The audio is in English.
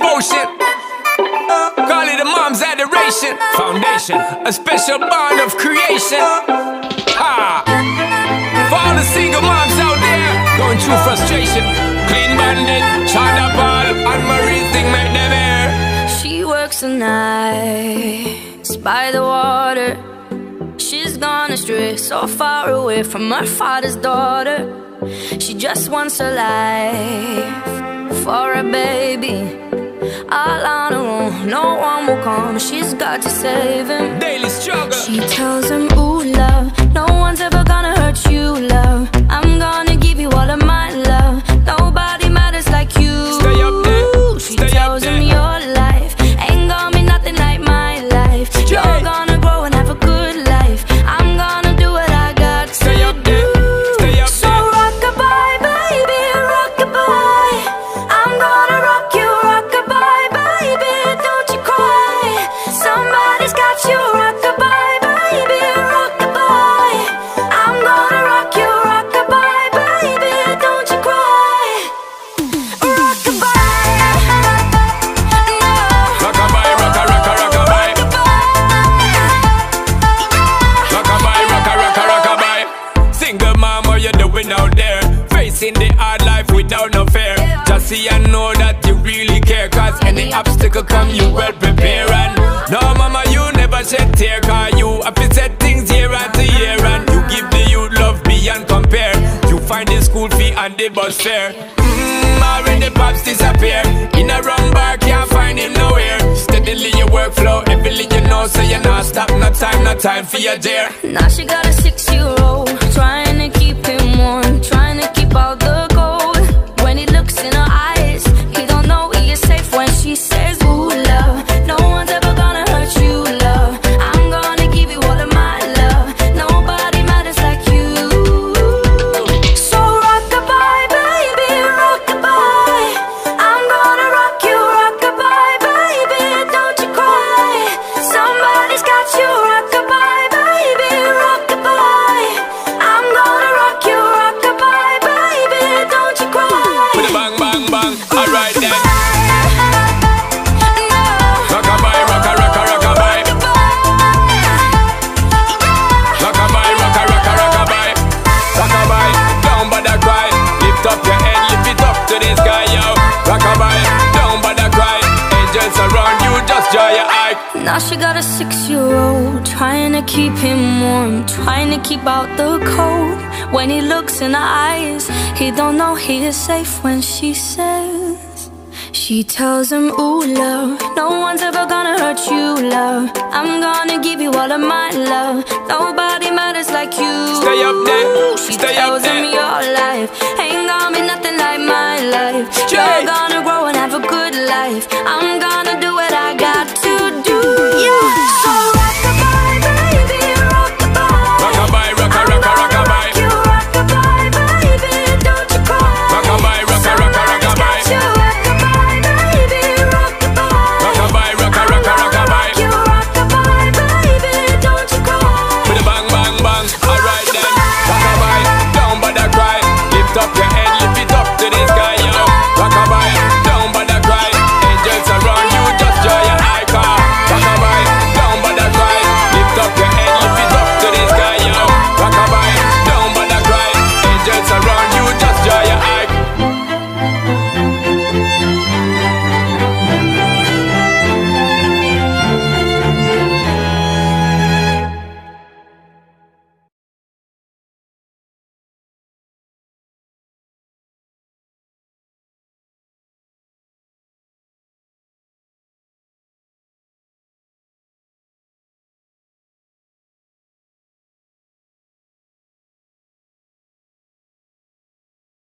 devotion. Call it a mom's adoration. Foundation, a special bond of creation. For all the single moms out there going through frustration, Clean Bandit, China Ball, and Marie thing make them air. She works the nights by the water. She's gone astray, so far away from her father's daughter. She just wants a life for a baby. All on her own, no one will come. She's got to save him. Daily struggle. She tells him, ooh, love, no one's ever gonna hurt you, love. I'm gonna give you all of my love. Nobody matters like you. Stay up there. She tells him your life ain't gonna be nothing like my life. You're gonna grow and have a good life. I'm gonna do what I got to Stay up there. Stay up So there. rock-a-bye, baby, rock-a-bye. I'm gonna rock you, rock-a-bye, baby, don't you cry. Somebody's got you, rock-a-bye, baby, rock-a-bye. I'm gonna rock you, rock-a-bye, baby, don't you cry. Rock-a-bye, no. Rock-a-bye, rock-a-rock-a, rock-a-bye. Rock-a-bye, rock-a-rock-a, rock-a-bye. Single mom, what you doing out there? Facing the hard life without no fear. Just see and know that you really care. Cause any obstacle come, you well prepare. And no mama, you never shed tear. Cause you have to set things year after year. And you give the youth love beyond compare. You find the school fee and the bus fare. Already pops disappear. In a wrong bar, can't find him nowhere. Steadily your workflow, everything you know. So you not stop, no time for your dear. Now she got a 6-year-old, trying to keep him warm, trying to keep out the cold. When he looks in her eyes, he don't know he is safe when she says, ooh, love, no one's ever gonna hurt you, love. I'm gonna give you all of my love. Nobody matters like you. So rock-a-bye, baby, rock-a-bye. I'm gonna rock you, rock-a-bye, baby, don't you cry. Somebody's got you, rock-a-bye, baby, rock-a-bye. I'm gonna rock you, rock-a-bye, baby, don't you cry. With a bang, bang, bang. Alright then. No. Rock-a-bye, rock-a-rock-a, rock-a-bye. Rock-a-bye, rock-a-rock-a, rock-a-bye. Rock-a-bye, down by the cry. Lift up your head, lift it up to the sky, yo. Rock-a-bye, down by the cry. Angels around you, just draw your eye. Now she got a 6-year-old, trying to keep him warm, trying to keep out the cold. When he looks in her eyes, he don't know he is safe when she says. She tells him, ooh, love, no one's ever gonna hurt you, love. I'm gonna give you all of my love. Nobody matters like you. Stay up there, She stay up tells him there. your life ain't gonna be nothing like my life. You're gonna grow and have a good life. I'm gonna